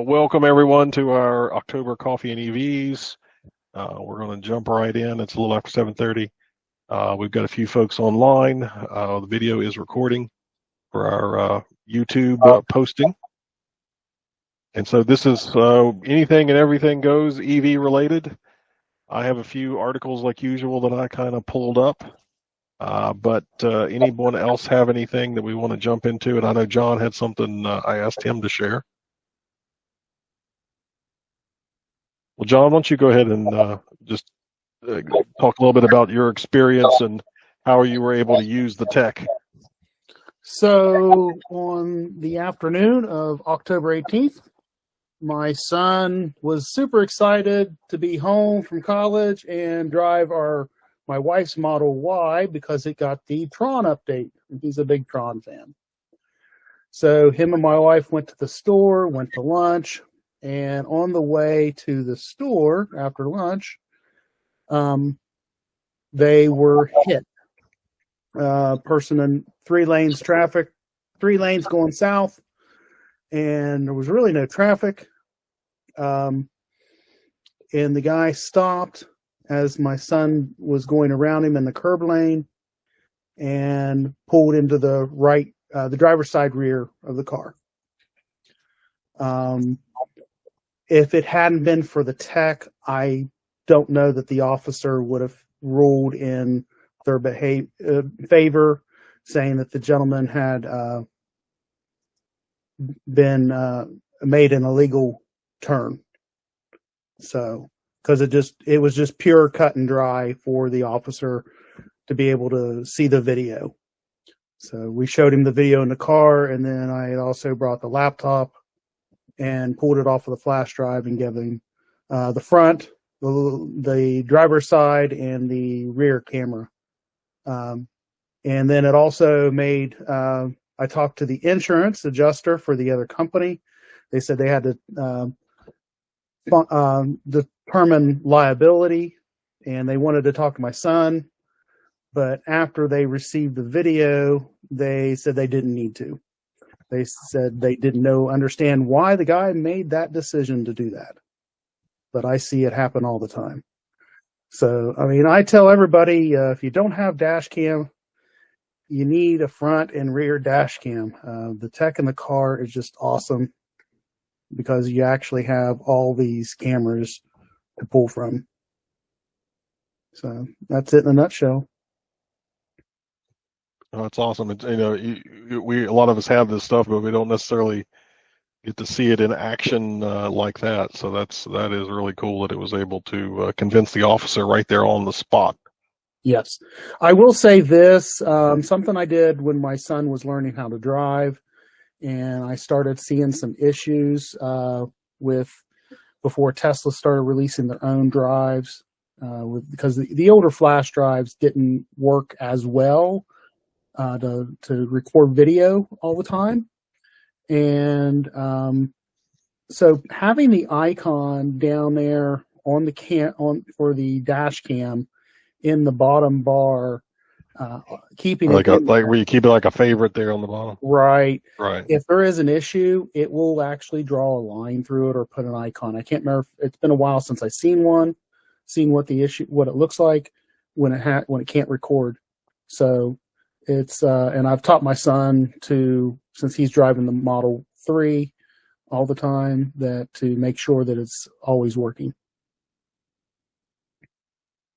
Welcome everyone to our October Coffee and EVs. We're going to jump right in. It's a little after 7:30. We've got a few folks online. The video is recording for our YouTube posting. And so this is anything and everything goes EV related. I have a few articles like usual that I kind of pulled up. But anyone else have anything that we want to jump into? And I know John had something I asked him to share. Well, John, why don't you go ahead and just talk a little bit about your experience and how you were able to use the tech. So on the afternoon of October 18th, my son was super excited to be home from college and drive my wife's Model Y because it got the Tron update. He's a big Tron fan. So him and my wife went to the store, went to lunch, and on the way to the store after lunch, they were hit. Person in 3 lanes traffic, 3 lanes going south, and there was really no traffic. And the guy stopped as my son was going around him in the curb lane and pulled into the right, the driver's side rear of the car. If it hadn't been for the tech, I don't know that the officer would have ruled in their favor, saying that the gentleman had been made an illegal turn. So, because it was just pure cut and dry for the officer to be able to see the video. So we showed him the video in the car, and then I had also brought the laptop and pulled it off of the flash drive and gave him the front, the driver's side, and the rear camera. And then it also made, I talked to the insurance adjuster for the other company. They said they had to determine liability, and they wanted to talk to my son. But after they received the video, they said they didn't need to. They said they didn't understand why the guy made that decision to do that. But I see it happen all the time. So, I mean, I tell everybody, if you don't have dash cam, you need a front and rear dash cam. The tech in the car is just awesome because you actually have all these cameras to pull from. So that's it in a nutshell. Oh, it's awesome. It's, a lot of us have this stuff, but we don't necessarily get to see it in action like that. So that is really cool that it was able to convince the officer right there on the spot. Yes. I will say this, something I did when my son was learning how to drive, and I started seeing some issues before Tesla started releasing their own drives, because the older flash drives didn't work as well to record video all the time. And so having the icon down there on the for the dash cam in the bottom bar, keeping like where you keep it like a favorite there on the bottom. Right. Right. If there is an issue, it will actually draw a line through it or put an icon. I can't remember. It's been a while since I've seen what it looks like when it can't record. So it's and I've taught my son since he's driving the Model 3 all the time, to make sure that it's always working.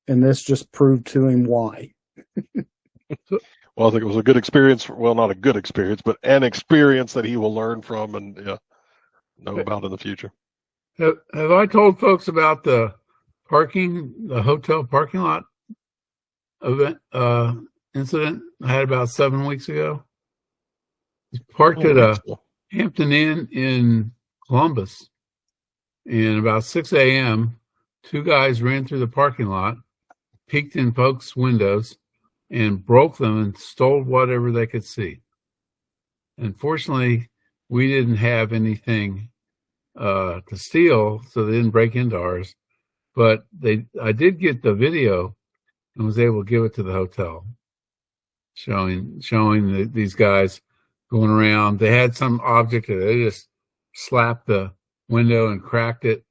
And this just proved to him why. Well, I think it was a good experience. Well, not a good experience, but an experience that he will learn from and know about in the future. Have I told folks about the hotel parking lot event incident I had about 7 weeks ago? Parked at a Hampton Inn in Columbus, and about 6 a.m., 2 guys ran through the parking lot, peeked in folks' windows, and broke them and stole whatever they could see. Unfortunately, we didn't have anything to steal, so they didn't break into ours. But I did get the video and was able to give it to the hotel, showing these guys going around. They had some object that they just slapped the window and cracked it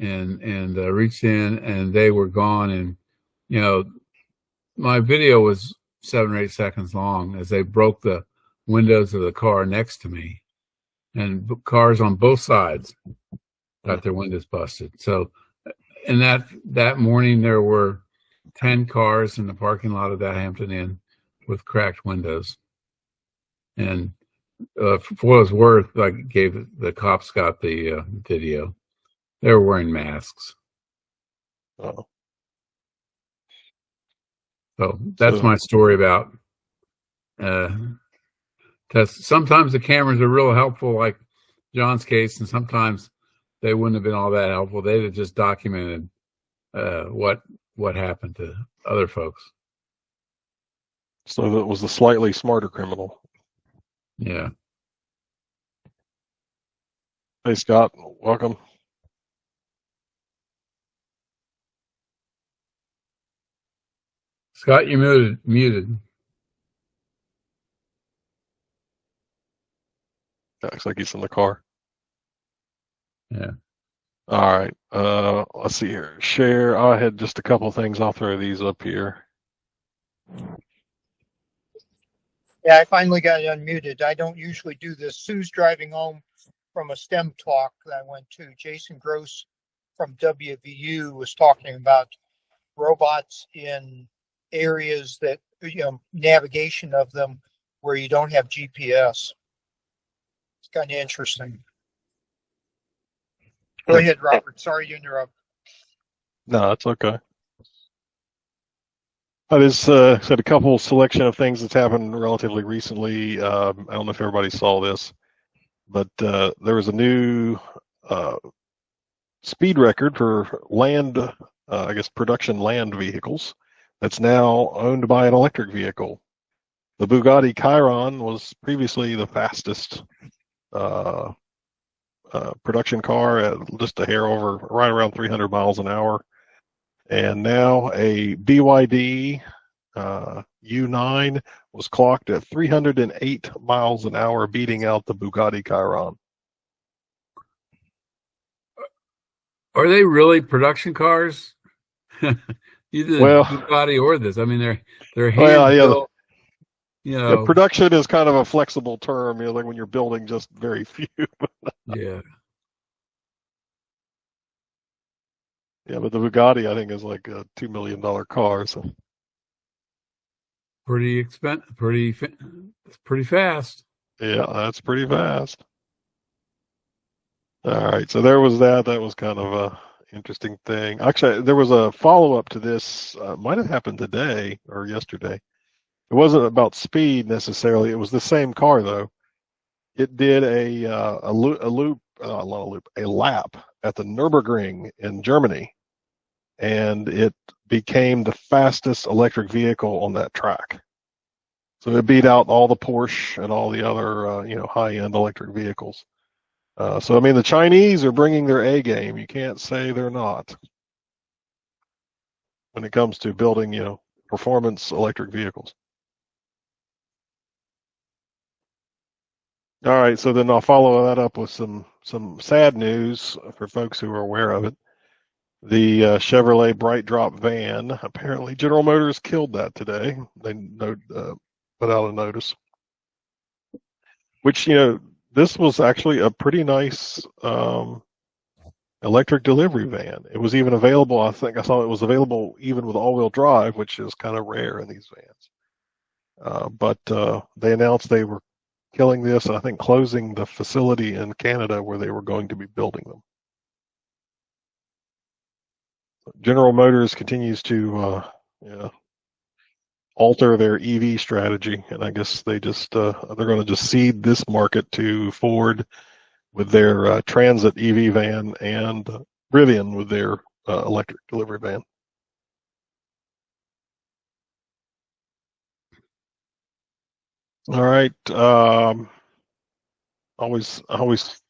and reached in, and they were gone. And my video was 7 or 8 seconds long as they broke the windows of the car next to me, and cars on both sides got their windows busted. So, in that morning, there were 10 cars in the parking lot of that Hampton Inn with cracked windows. And for what it's worth, the cops got the video. They were wearing masks. Oh. So that's my story about tests. Sometimes the cameras are real helpful, like John's case, and sometimes they wouldn't have been all that helpful. They'd have just documented what happened to other folks. So that was the slightly smarter criminal. Yeah. Hey, Scott, welcome. Scott, you're muted. Looks like he's in the car. Yeah. All right. Let's see here. Share. I had just a couple of things. I'll throw these up here. Yeah, I finally got unmuted. I don't usually do this. Sue's driving home from a STEM talk that I went to. Jason Gross from WVU was talking about robots in areas that, navigation of them where you don't have GPS. It's kind of interesting. Go ahead, Robert. Sorry to interrupt. No, it's okay. I just said a couple selection of things that's happened relatively recently. I don't know if everybody saw this, but there was a new speed record for land, I guess, production land vehicles that's now owned by an electric vehicle. The Bugatti Chiron was previously the fastest production car at just a hair over, right around 300 miles an hour. And now a BYD U9 was clocked at 308 miles an hour, beating out the Bugatti Chiron. Are they really production cars? Either the Bugatti or this. I mean, they're hand built. Yeah, production is kind of a flexible term. Like when you're building just very few. Yeah. Yeah, but the Bugatti, I think, is like a $2 million car. So pretty expensive. It's pretty fast. Yeah, that's pretty fast. All right, so there was that. That was kind of a interesting thing. Actually, there was a follow-up to this. Might have happened today or yesterday. It wasn't about speed necessarily. It was the same car though. It did a lap at the Nürburgring in Germany, and it became the fastest electric vehicle on that track. So it beat out all the Porsche and all the other high-end electric vehicles. So I mean, the Chinese are bringing their A game. You can't say they're not when it comes to building, performance electric vehicles. All right, so then I'll follow that up with some sad news for folks who are aware of it. The Chevrolet BrightDrop van, apparently General Motors killed that today. They put out a notice, which, this was actually a pretty nice electric delivery van. It was even available, I think I saw it was available even with all-wheel drive, which is kind of rare in these vans. But they announced they were killing this, and I think closing the facility in Canada where they were going to be building them. General Motors continues to alter their EV strategy, and I guess they just they're going to just cede this market to Ford with their Transit EV van and Rivian with their electric delivery van. All right. I always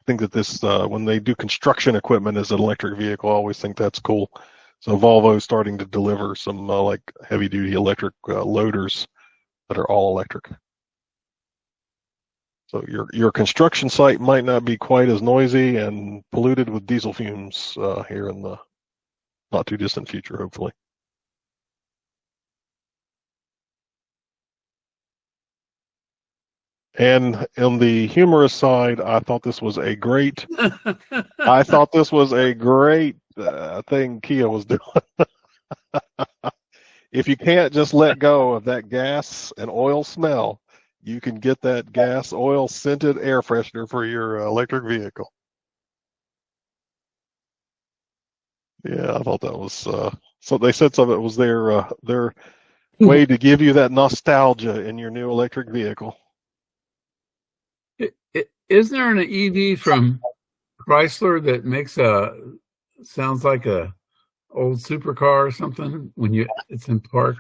think that this when they do construction equipment as an electric vehicle, I always think that's cool. So Volvo is starting to deliver some like heavy duty electric loaders that are all electric. So your construction site might not be quite as noisy and polluted with diesel fumes here in the not too distant future, hopefully. And on the humorous side, I thought this was a great thing Kia was doing. If you can't just let go of that gas and oil smell, you can get that gas oil scented air freshener for your electric vehicle. Yeah, I thought that was so. They said some of it was their way to give you that nostalgia in your new electric vehicle. Isn't there an EV from Chrysler that makes sounds like a old supercar or something when it's in park?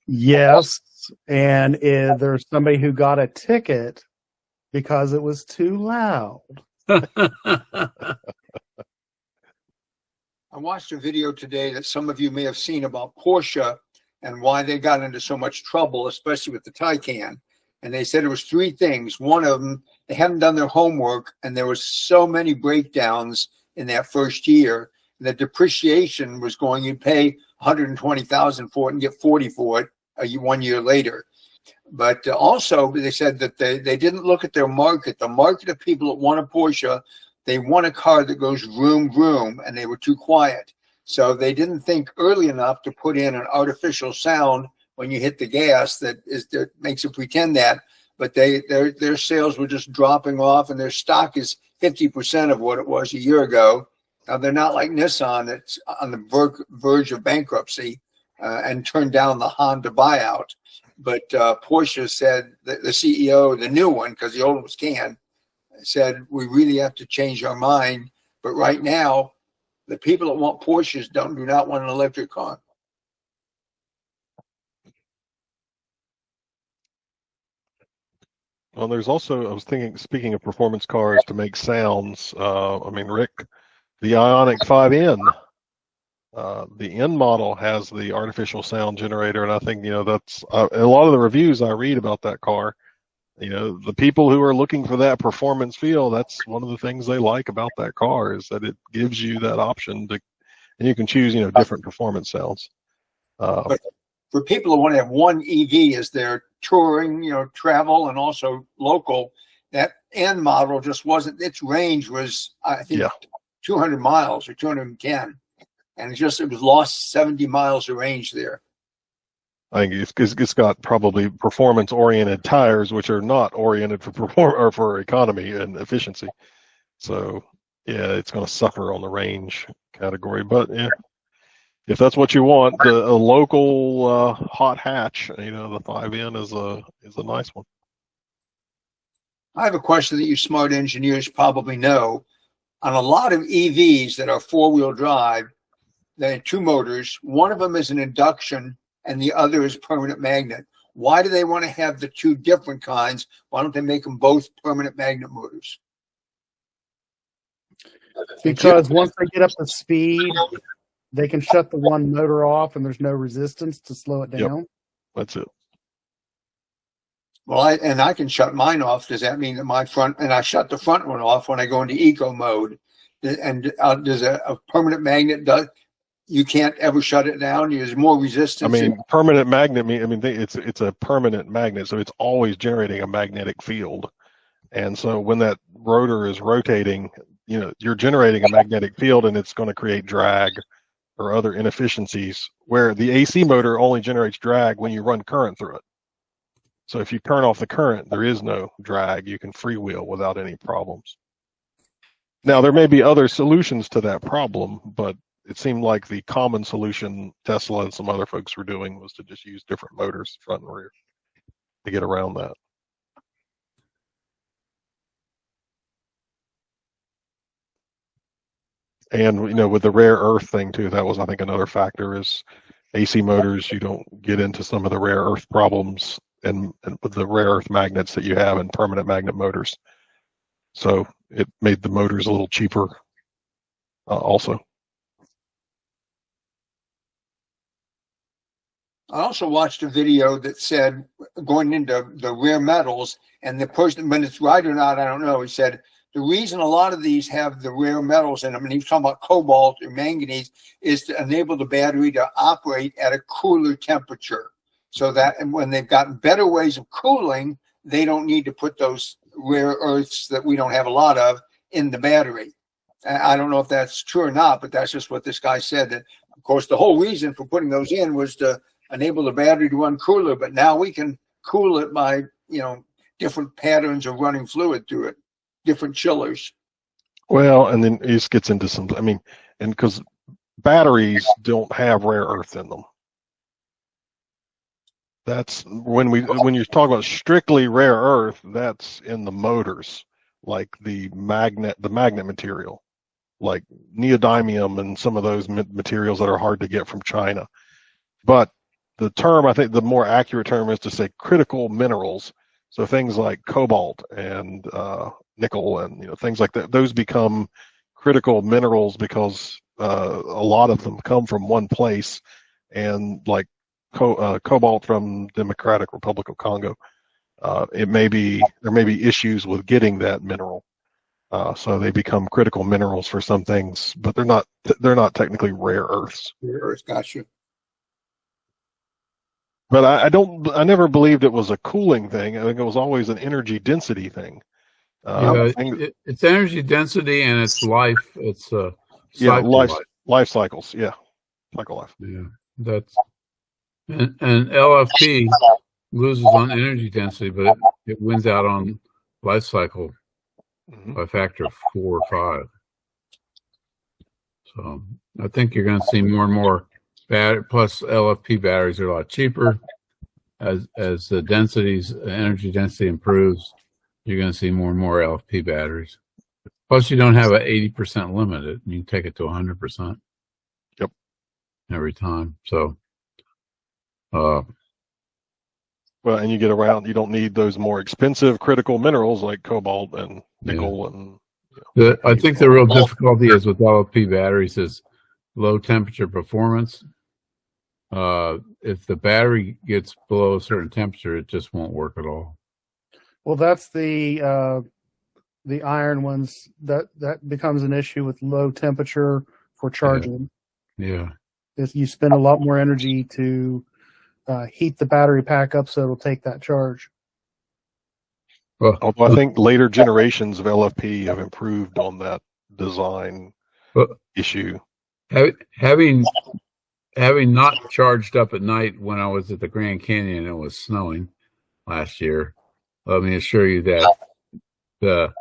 Yes, and there's somebody who got a ticket because it was too loud. I watched a video today that some of you may have seen about Porsche and why they got into so much trouble, especially with the Taycan. And they said it was three things. One of them, they hadn't done their homework, and there was so many breakdowns in that first year. The depreciation was going, you'd pay $120,000 for it and get 40 for it 1 year later. But also, they said that they didn't look at their market. The market of people that want a Porsche, they want a car that goes vroom, vroom, and they were too quiet. So they didn't think early enough to put in an artificial sound when you hit the gas that makes it pretend that. But their sales were just dropping off, and their stock is 50% of what it was a year ago. Now, they're not like Nissan that's on the verge of bankruptcy and turned down the Honda buyout. But Porsche said, the CEO, the new one, because the old one was canned, said, we really have to change our mind. But right now, the people that want Porsches do not want an electric car. Well, there's also, I was thinking, speaking of performance cars to make sounds, I mean, Rick, the Ioniq 5N, the N model has the artificial sound generator, and I think, that's a lot of the reviews I read about that car. The people who are looking for that performance feel, that's one of the things they like about that car is that it gives you that option to, and you can choose, different performance sounds. But for people who want to have one EV as their touring, travel and also local, that N model just wasn't, its range was, I think, 200 miles or 210. And it was lost 70 miles of range there. I think it's got probably performance-oriented tires, which are not oriented for economy and efficiency. So, yeah, it's going to suffer on the range category. But yeah, if that's what you want, a local hot hatch, the 5N is a nice one. I have a question that you smart engineers probably know. On a lot of EVs that are four-wheel drive, there are two motors. One of them is an induction, and the other is permanent magnet. Why do they want to have the two different kinds? Why don't they make them both permanent magnet motors? Because once they get up to speed, they can shut the one motor off, and there's no resistance to slow it down. Yep. That's it. Well, I can shut mine off. Does that mean that I shut the front one off when I go into eco mode? And does a permanent magnet you can't ever shut it down? There's more resistance. I mean, permanent magnet. It's a permanent magnet, so it's always generating a magnetic field. And so when that rotor is rotating, you're generating a magnetic field, and it's going to create drag or other inefficiencies. Where the AC motor only generates drag when you run current through it. So if you turn off the current, there is no drag. You can freewheel without any problems. Now, there may be other solutions to that problem, but it seemed like the common solution Tesla and some other folks were doing was to just use different motors, front and rear, to get around that. And, with the rare earth thing too, that was, I think, another factor is AC motors, you don't get into some of the rare earth problems and with the rare earth magnets that you have in permanent magnet motors. So it made the motors a little cheaper also. I also watched a video that said, going into the rare metals, and the person, when it's right or not, I don't know. He said the reason a lot of these have the rare metals in them, and he was talking about cobalt or manganese, is to enable the battery to operate at a cooler temperature. So that, and when they've gotten better ways of cooling, they don't need to put those rare earths that we don't have a lot of in the battery. I don't know if that's true or not, but that's just what this guy said. That, of course, the whole reason for putting those in was to enable the battery to run cooler, but now we can cool it by, different patterns of running fluid through it, different chillers. Well, and then it just gets into some, and because batteries don't have rare earth in them. That's when you talk about strictly rare earth, that's in the motors, like the magnet material, like neodymium and some of those materials that are hard to get from China. But the term, I think the more accurate term is to say critical minerals. So things like cobalt and nickel and things like that, those become critical minerals because a lot of them come from one place, and like cobalt from Democratic Republic of Congo, there may be issues with getting that mineral, so they become critical minerals for some things, but they're not technically rare earths. Rare earth, gotcha. But I never believed it was a cooling thing. I think it was always an energy density thing. It's energy density and it's life. It's life cycles. Yeah, cycle life. Yeah, that's and LFP loses on energy density, but it wins out on life cycle by a factor of 4 or 5. So I think you're going to see more and more. Plus, LFP batteries are a lot cheaper. As the energy density improves, you're going to see more and more LFP batteries. Plus, you don't have an 80% limit. You can take it to 100%. Yep. Every time. So, well, and you get around. You don't need those more expensive critical minerals like cobalt and nickel and. I think the real difficulty is with LFP batteries is low temperature performance. If the battery gets below a certain temperature, it just won't work at all. Well, that's the iron ones that becomes an issue with low temperature for charging. Yeah. You spend a lot more energy to heat the battery pack up so it'll take that charge. Well, although I think later generations of LFP have improved on that design issue. Having not charged up at night when I was at the Grand Canyon and it was snowing last year, let me assure you that the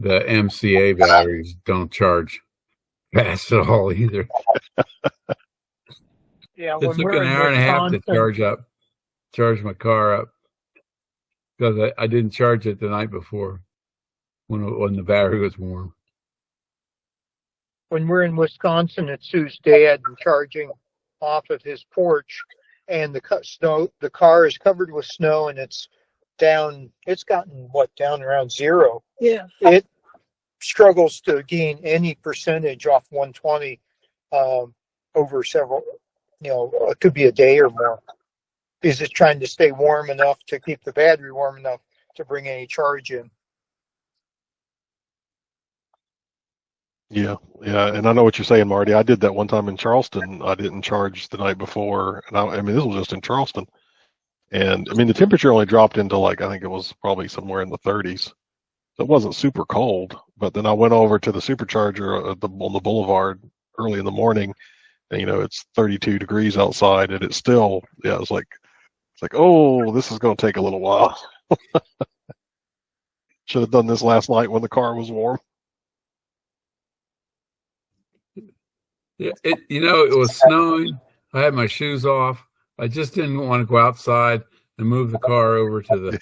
MCA batteries don't charge fast at all either. Yeah, it took an hour and a half to charge my car up because I didn't charge it the night before when the battery was warm. When we're in Wisconsin at Sue's dad and charging off of his porch, and the car is covered with snow, and it's gotten down around 0. Yeah. It struggles to gain any percentage off 120 over several, it could be a day or more. Is it trying to stay warm enough to keep the battery warm enough to bring any charge in? Yeah, and I know what you're saying, Marty. I did that one time in Charleston. I didn't charge the night before, and this was just in Charleston. And the temperature only dropped into I think it was probably somewhere in the 30s. So it wasn't super cold. But then I went over to the supercharger on the boulevard early in the morning, and it's 32 degrees outside, and it's still it's like oh, this is going to take a little while. Should have done this last night when the car was warm. It was snowing. I had my shoes off. I just didn't want to go outside and move the car over to the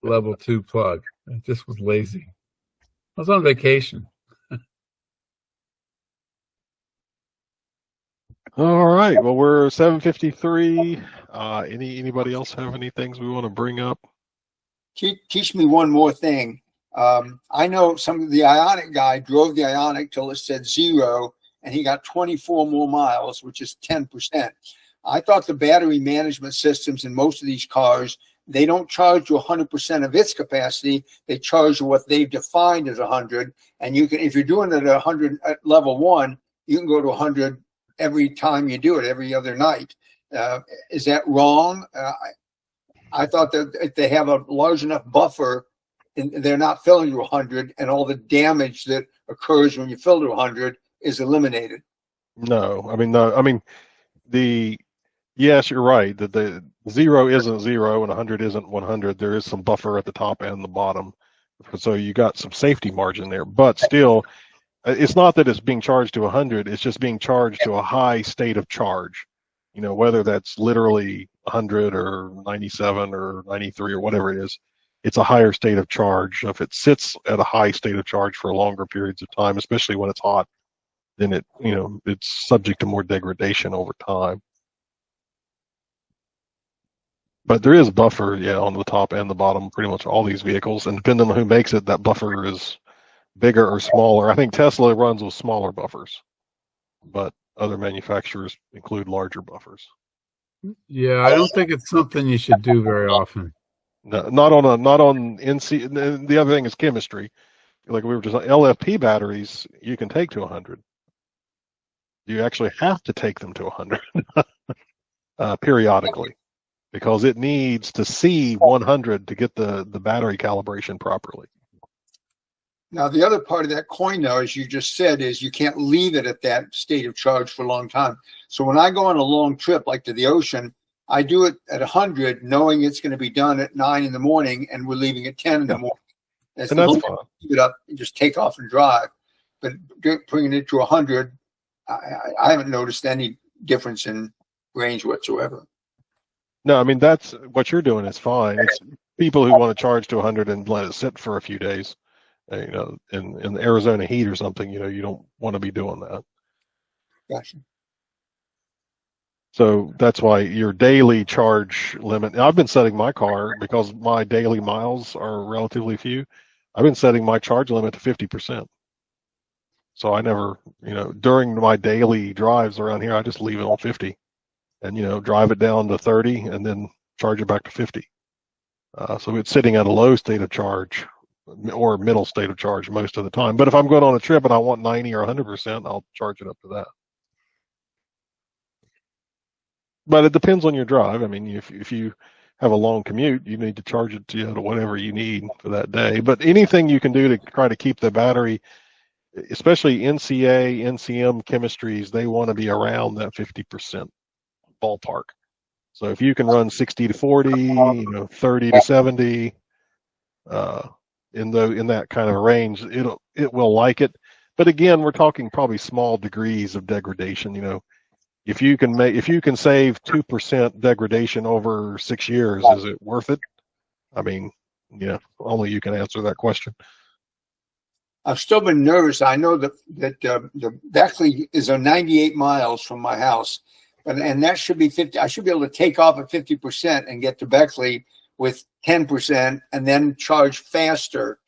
level 2 plug. I just was lazy. I was on vacation. All right. Well, we're 7:53. Anybody else have any things we want to bring up? Teach me one more thing. I know the Ionic guy drove the Ionic till it said 0. And he got 24 more miles, which is 10%. I thought the battery management systems in most of these cars, they don't charge you 100% of its capacity. They charge you what they've defined as 100. And you can, if you're doing it at 100 at level 1, you can go to 100 every time you do it, every other night. Is that wrong? I thought that if they have a large enough buffer, and they're not filling to 100, and all the damage that occurs when you fill to 100 is eliminated. No, I mean, no, I mean, yes, you're right that the 0 isn't 0 and 100 isn't 100. There is some buffer at the top and the bottom. So you got some safety margin there, but still, it's not that it's being charged to 100. It's just being charged to a high state of charge. You know, whether that's literally 100 or 97 or 93 or whatever it is, it's a higher state of charge. If it sits at a high state of charge for longer periods of time, especially when it's hot, then it's subject to more degradation over time. But there is buffer, on the top and the bottom, pretty much all these vehicles. And depending on who makes it, that buffer is bigger or smaller. I think Tesla runs with smaller buffers, but other manufacturers include larger buffers. Yeah, I don't think it's something you should do very often. No, not on NC. The other thing is chemistry. Like we were just LFP batteries, you can take to 100. You actually have to take them to 100 periodically, because it needs to see 100 to get the battery calibration properly. Now, the other part of that coin, though, as you just said, is you can't leave it at that state of charge for a long time. So when I go on a long trip, like to the ocean, I do it at 100, knowing it's going to be done at 9 in the morning, and we're leaving at 10 in the morning. And that's fine. Keep it up and just take off and drive. But bringing it to 100, I haven't noticed any difference in range whatsoever. No, I mean, that's what you're doing is fine. It's people who want to charge to 100 and let it sit for a few days. In the Arizona heat or something, you don't want to be doing that. Gotcha. So that's why your daily charge limit. I've been setting my car, because my daily miles are relatively few. I've been setting my charge limit to 50%. So I never, during my daily drives around here, I just leave it on 50 and, drive it down to 30 and then charge it back to 50. So it's sitting at a low state of charge or middle state of charge most of the time. But if I'm going on a trip and I want 90 or 100%, I'll charge it up to that. But it depends on your drive. I mean, if you have a long commute, you need to charge it to whatever you need for that day. But anything you can do to try to keep the battery, especially NCA, NCM chemistries, they want to be around that 50% ballpark. So if you can run 60 to 40, 30 to 70, in that kind of a range, it will like it. But again, we're talking probably small degrees of degradation. If you can save 2% degradation over 6 years, is it worth it? I mean, only you can answer that question. I've still been nervous. I know that the Beckley is 98 miles from my house, and that should be 50. I should be able to take off at 50% and get to Beckley with 10% and then charge faster.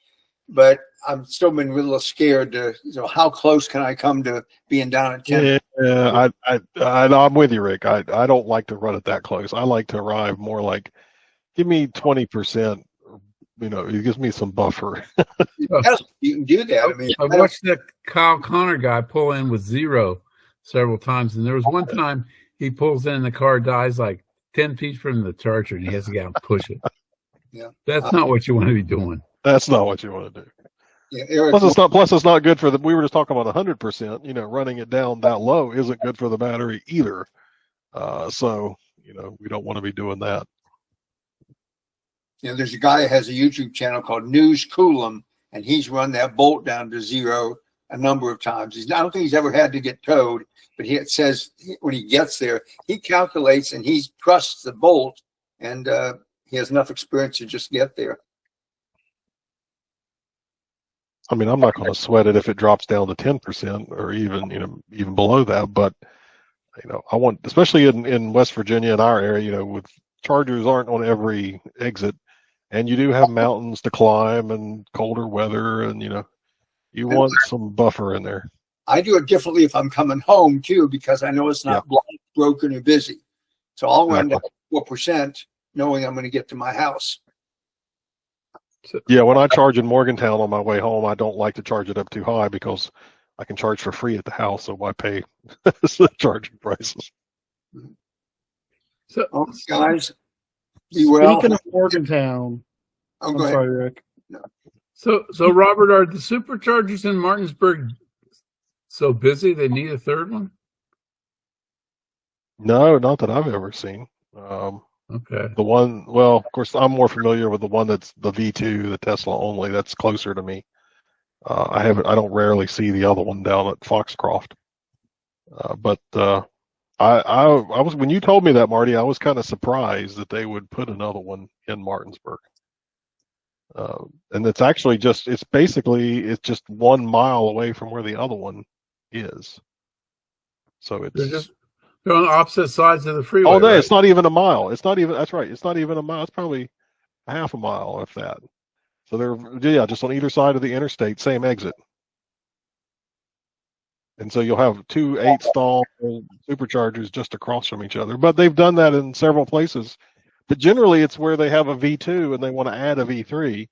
But I've still been a little scared to, how close can I come to being down at 10? Yeah, I'm with you, Rick. I don't like to run it that close. I like to arrive more like, give me 20%. It gives me some buffer. Yes, you can do that. I mean, I watched that Kyle Connor guy pull in with 0 several times, and there was one time he pulls in, the car dies like 10 feet from the charger, and he has to get out and push it. Yeah, that's not what you want to be doing. That's not what you want to do. Yeah, Eric, plus it's not good for we were just talking about 100%, running it down that low isn't good for the battery either. So, we don't want to be doing that. There's a guy that has a YouTube channel called News Coolum, and he's run that bolt down to 0 a number of times. I don't think he's ever had to get towed, but it says when he gets there, he calculates and he trusts the bolt, and he has enough experience to just get there. I mean, I'm not going to sweat it if it drops down to 10% or even below that. But, I want, especially in West Virginia, in our area, with chargers aren't on every exit, and you do have mountains to climb and colder weather, and, you want some buffer in there. I do it differently if I'm coming home too, because I know it's not blocked, broken, or busy. So I'll run down 4%, knowing I'm going to get to my house. Yeah, when I charge in Morgantown on my way home, I don't like to charge it up too high because I can charge for free at the house, so why pay the charging prices? So, Guys, be well. Speaking of Morgantown, Oh, I'm go ahead. sorry, Rick. so Robert, are the superchargers in Martinsburg so busy they need a third one? No, not that I've ever seen. Okay. The one, well, of course, I'm more familiar with the one that's the V2, the Tesla only. That's closer to me. I don't rarely see the other one down at Foxcroft. But I was, when you told me that, Marty, I was kind of surprised that they would put another one in Martinsburg. And it's actually it's just 1 mile away from where the other one is. So They're on opposite sides of the freeway. oh, no, right? it's not even a mile. That's right. It's not even a mile. It's probably a half a mile, if that. So they're, just on either side of the interstate, same exit. And so you'll have 2 8-stall superchargers just across from each other. But they've done that in several places. But generally, it's where they have a V2 and they want to add a V3.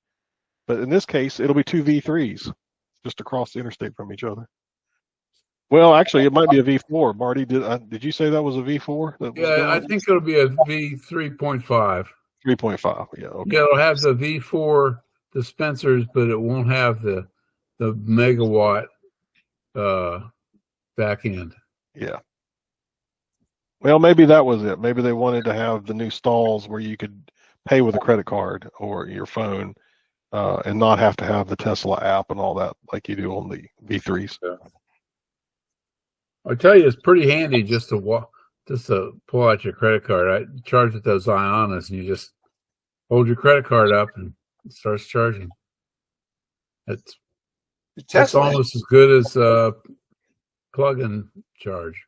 But in this case, it'll be 2 V3s just across the interstate from each other. Well, actually, it might be a V4. Marty, did you say that was a V4? Yeah, I think it'll be a V3.5. 3.5. Yeah. Okay. Yeah, it'll have the V4 dispensers, but it won't have the megawatt back end. Yeah. Well, maybe that was it. Maybe they wanted to have the new stalls where you could pay with a credit card or your phone and not have to have the Tesla app and all that like you do on the V3s. Yeah. I tell you, it's pretty handy just to pull out your credit card. I charge with those Ionas, and you just hold your credit card up and it starts charging. It's almost as good as plug and charge.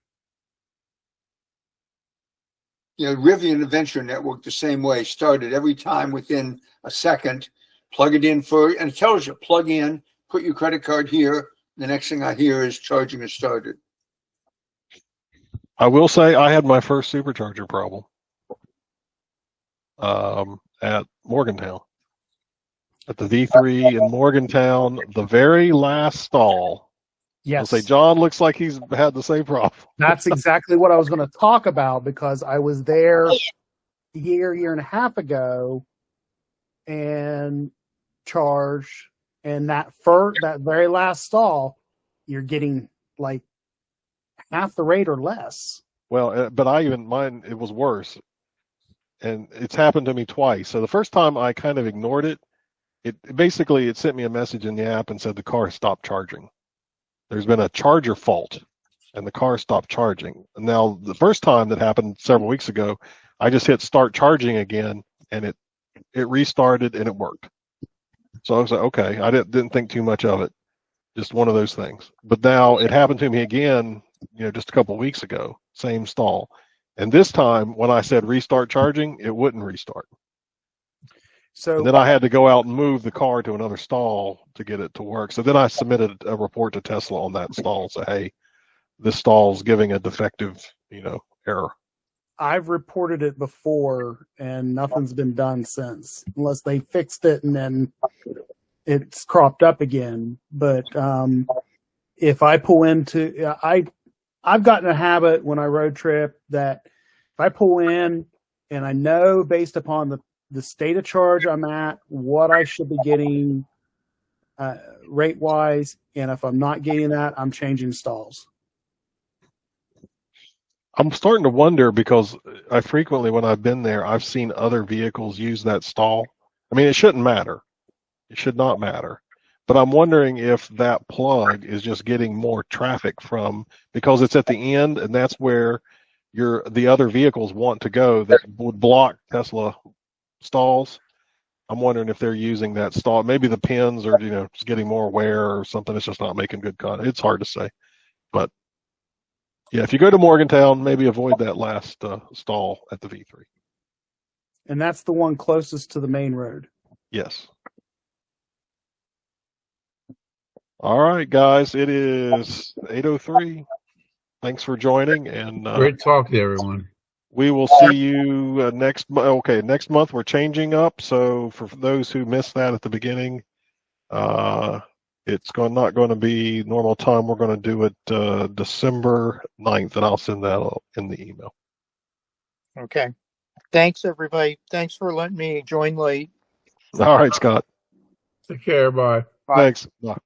Rivian Adventure Network the same way. Started every time within a second. Plug it in and it tells you plug in, put your credit card here. The next thing I hear is charging has started. I will say I had my first supercharger problem at Morgantown. At the V3 in Morgantown, the very last stall. Yes. I'll say John looks like he's had the same problem. That's exactly what I was going to talk about because I was there a year and a half ago and charged, and that very last stall, you're getting like half the rate or less. Well, but mine, it was worse. And it's happened to me twice. So the first time I kind of ignored it. It sent me a message in the app and said the car stopped charging. There's been a charger fault and the car stopped charging. And now the first time that happened several weeks ago, I just hit start charging again and it restarted and it worked. So I was like, okay, I didn't think too much of it. Just one of those things. But now it happened to me again, just a couple of weeks ago, same stall. And this time when I said restart charging, it wouldn't restart. So and then I had to go out and move the car to another stall to get it to work. So then I submitted a report to Tesla on that stall and say, hey, this stall's giving a defective, error. I've reported it before and nothing's been done since, unless they fixed it and then it's cropped up again. But if I pull into, I've gotten a habit when I road trip that if I pull in and I know based upon the state of charge I'm at, what I should be getting rate wise, and if I'm not getting that, I'm changing stalls. I'm starting to wonder because I frequently, when I've been there, I've seen other vehicles use that stall. I mean, it shouldn't matter. It should not matter. But I'm wondering if that plug is just getting more traffic because it's at the end and that's where the other vehicles want to go that would block Tesla stalls. I'm wondering if they're using that stall. Maybe the pins are, just getting more wear or something. It's just not making good content. It's hard to say. But yeah, if you go to Morgantown, maybe avoid that last stall at the V3. And that's the one closest to the main road. Yes. All right, guys. It is 8:03. Thanks for joining. And great talk to everyone. We will see you next month. Okay, next month we're changing up. So for those who missed that at the beginning, it's not going to be normal time. We're going to do it December 9th, and I'll send that in the email. Okay. Thanks, everybody. Thanks for letting me join late. All right, Scott. Take care. Bye. Bye. Thanks. Bye.